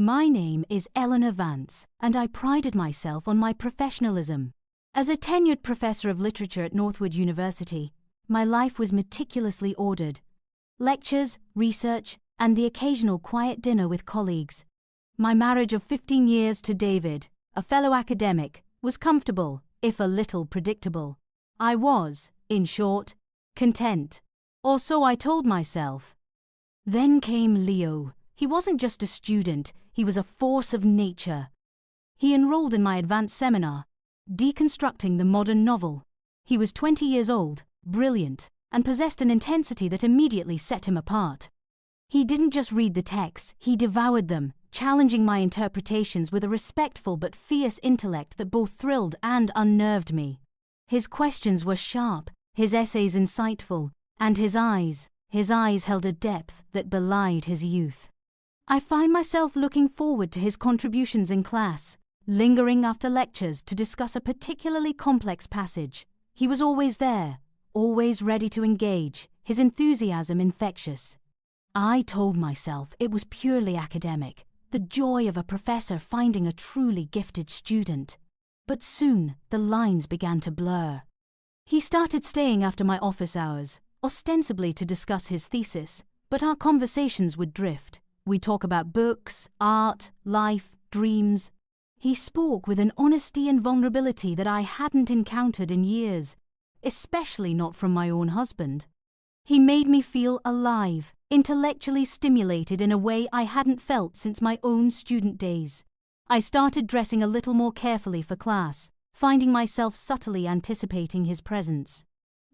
My name is Eleanor Vance, and I prided myself on my professionalism. As a tenured professor of literature at Northwood University, my life was meticulously ordered. Lectures, research, and the occasional quiet dinner with colleagues. My marriage of 15 years to David, a fellow academic, was comfortable, if a little predictable. I was, in short, content. Or so I told myself. Then came Leo. He wasn't just a student, he was a force of nature. He enrolled in my advanced seminar, Deconstructing the Modern Novel. He was 20 years old, brilliant, and possessed an intensity that immediately set him apart. He didn't just read the texts, he devoured them, challenging my interpretations with a respectful but fierce intellect that both thrilled and unnerved me. His questions were sharp, his essays insightful, and his eyes held a depth that belied his youth. I find myself looking forward to his contributions in class, lingering after lectures to discuss a particularly complex passage. He was always there, always ready to engage, his enthusiasm infectious. I told myself it was purely academic, the joy of a professor finding a truly gifted student. But soon the lines began to blur. He started staying after my office hours, ostensibly to discuss his thesis, but our conversations would drift. We'd talk about books, art, life, dreams. He spoke with an honesty and vulnerability that I hadn't encountered in years, especially not from my own husband. He made me feel alive, intellectually stimulated in a way I hadn't felt since my own student days. I started dressing a little more carefully for class, finding myself subtly anticipating his presence.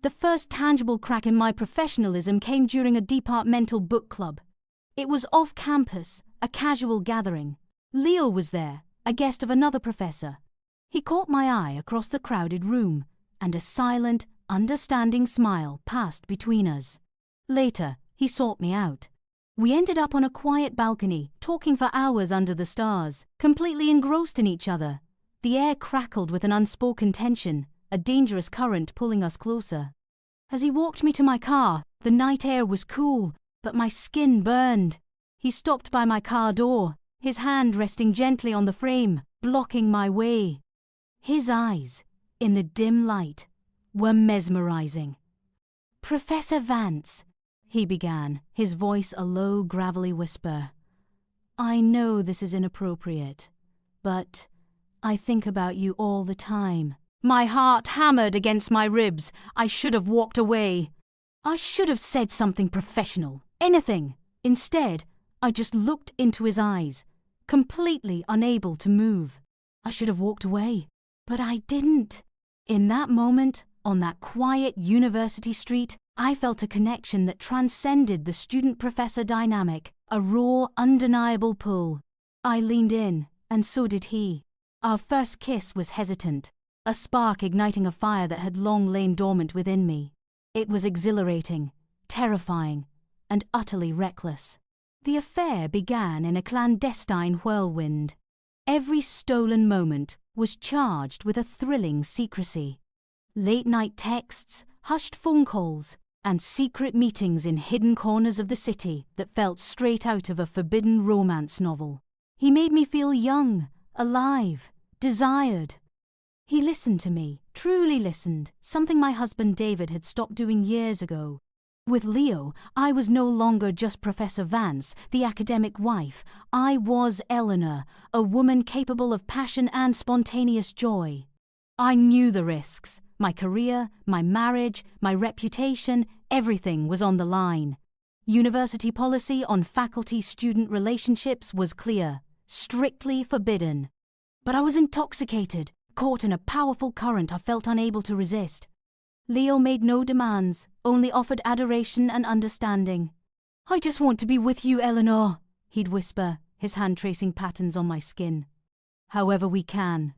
The first tangible crack in my professionalism came during a departmental book club. It was off campus, a casual gathering. Leo was there, a guest of another professor. He caught my eye across the crowded room, and a silent, understanding smile passed between us. Later, he sought me out. We ended up on a quiet balcony, talking for hours under the stars, completely engrossed in each other. The air crackled with an unspoken tension, a dangerous current pulling us closer. As he walked me to my car, the night air was cool, but my skin burned. He stopped by my car door, his hand resting gently on the frame, blocking my way. His eyes, in the dim light, were mesmerizing. "Professor Vance," he began, his voice a low, gravelly whisper. "I know this is inappropriate, but I think about you all the time." My heart hammered against my ribs. I should have walked away. I should have said something professional, anything. Instead, I just looked into his eyes, completely unable to move. I should have walked away, but I didn't. In that moment, on that quiet university street, I felt a connection that transcended the student-professor dynamic, a raw, undeniable pull. I leaned in, and so did he. Our first kiss was hesitant, a spark igniting a fire that had long lain dormant within me. It was exhilarating, terrifying, and utterly reckless. The affair began in a clandestine whirlwind. Every stolen moment was charged with a thrilling secrecy. Late-night texts, hushed phone calls, and secret meetings in hidden corners of the city that felt straight out of a forbidden romance novel. He made me feel young, alive, desired. He listened to me, truly listened, something my husband David had stopped doing years ago. With Leo, I was no longer just Professor Vance, the academic wife. I was Eleanor, a woman capable of passion and spontaneous joy. I knew the risks. My career, my marriage, my reputation, everything was on the line. University policy on faculty-student relationships was clear, strictly forbidden. But I was intoxicated, caught in a powerful current I felt unable to resist. Leo made no demands, only offered adoration and understanding. "I just want to be with you, Eleanor," he'd whisper, his hand tracing patterns on my skin. "However we can."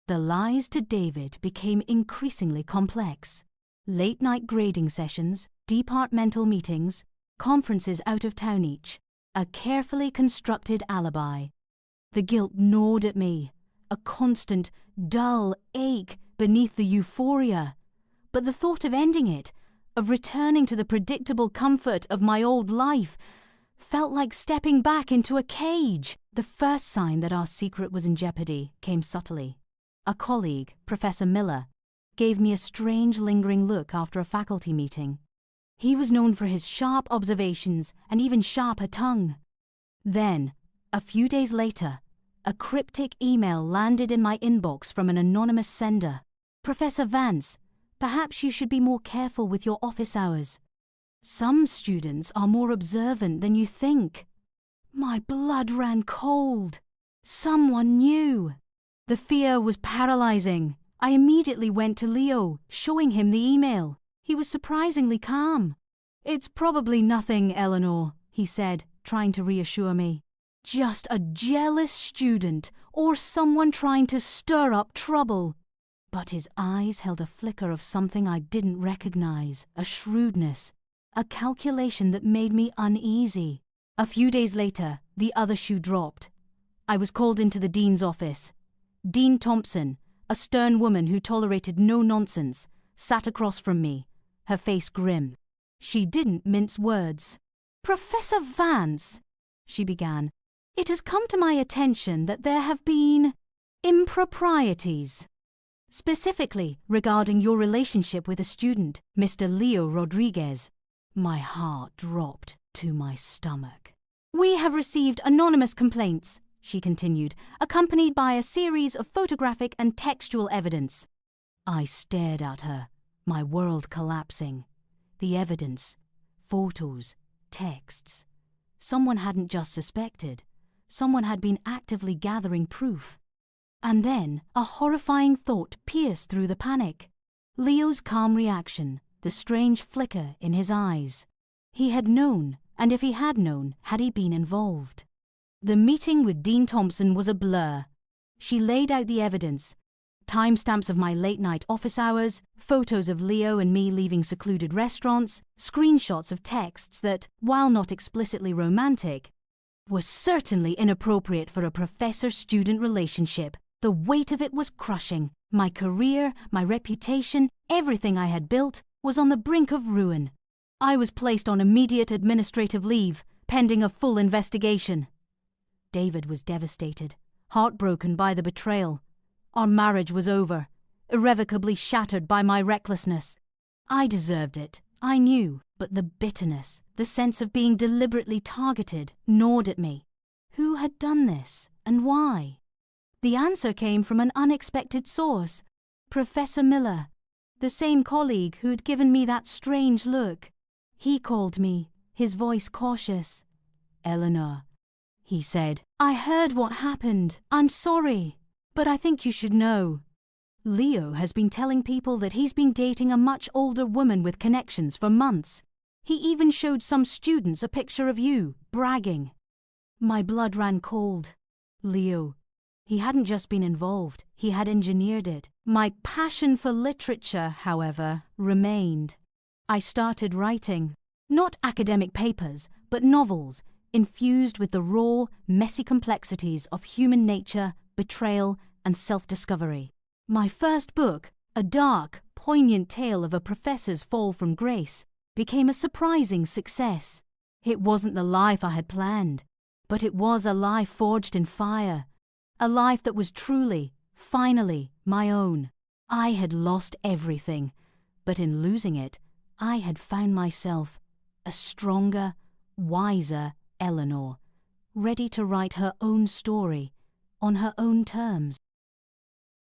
The lies to David became increasingly complex. Late-night grading sessions, departmental meetings, conferences out of town each, a carefully constructed alibi. The guilt gnawed at me, a constant, dull ache beneath the euphoria. But the thought of ending it, of returning to the predictable comfort of my old life, felt like stepping back into a cage. The first sign that our secret was in jeopardy came subtly. A colleague, Professor Miller, gave me a strange, lingering look after a faculty meeting. He was known for his sharp observations and even sharper tongue. Then, a few days later, a cryptic email landed in my inbox from an anonymous sender. "Professor Vance, perhaps you should be more careful with your office hours. Some students are more observant than you think." My blood ran cold. Someone knew. The fear was paralyzing. I immediately went to Leo, showing him the email. He was surprisingly calm. "It's probably nothing, Eleanor," he said, trying to reassure me. "Just a jealous student or someone trying to stir up trouble." But his eyes held a flicker of something I didn't recognize, a shrewdness, a calculation that made me uneasy. A few days later, the other shoe dropped. I was called into the dean's office. Dean Thompson, a stern woman who tolerated no nonsense, sat across from me, her face grim. She didn't mince words. "Professor Vance," she began, "it has come to my attention that there have been improprieties, specifically regarding your relationship with a student, Mr. Leo Rodriguez." My heart dropped to my stomach. "We have received anonymous complaints," she continued, "accompanied by a series of photographic and textual evidence." I stared at her, my world collapsing. The evidence, photos, texts. Someone hadn't just suspected. Someone had been actively gathering proof. And then a horrifying thought pierced through the panic. Leo's calm reaction, the strange flicker in his eyes. He had known, and if he had known, had he been involved? The meeting with Dean Thompson was a blur. She laid out the evidence. Timestamps of my late-night office hours, photos of Leo and me leaving secluded restaurants, screenshots of texts that, while not explicitly romantic, were certainly inappropriate for a professor-student relationship. The weight of it was crushing. My career, my reputation, everything I had built was on the brink of ruin. I was placed on immediate administrative leave, pending a full investigation. David was devastated, heartbroken by the betrayal. Our marriage was over, irrevocably shattered by my recklessness. I deserved it, I knew, but the bitterness, the sense of being deliberately targeted, gnawed at me. Who had done this, and why? The answer came from an unexpected source, Professor Miller, the same colleague who'd given me that strange look. He called me, his voice cautious. "Eleanor," he said, "I heard what happened. I'm sorry. But I think you should know. Leo has been telling people that he's been dating a much older woman with connections for months. He even showed some students a picture of you, bragging." My blood ran cold. Leo. He hadn't just been involved, he had engineered it. My passion for literature, however, remained. I started writing. Not academic papers, but novels, infused with the raw, messy complexities of human nature, betrayal, and self-discovery. My first book, a dark, poignant tale of a professor's fall from grace, became a surprising success. It wasn't the life I had planned, but it was a life forged in fire, a life that was truly, finally, my own. I had lost everything, but in losing it, I had found myself a stronger, wiser Eleanor, ready to write her own story on her own terms.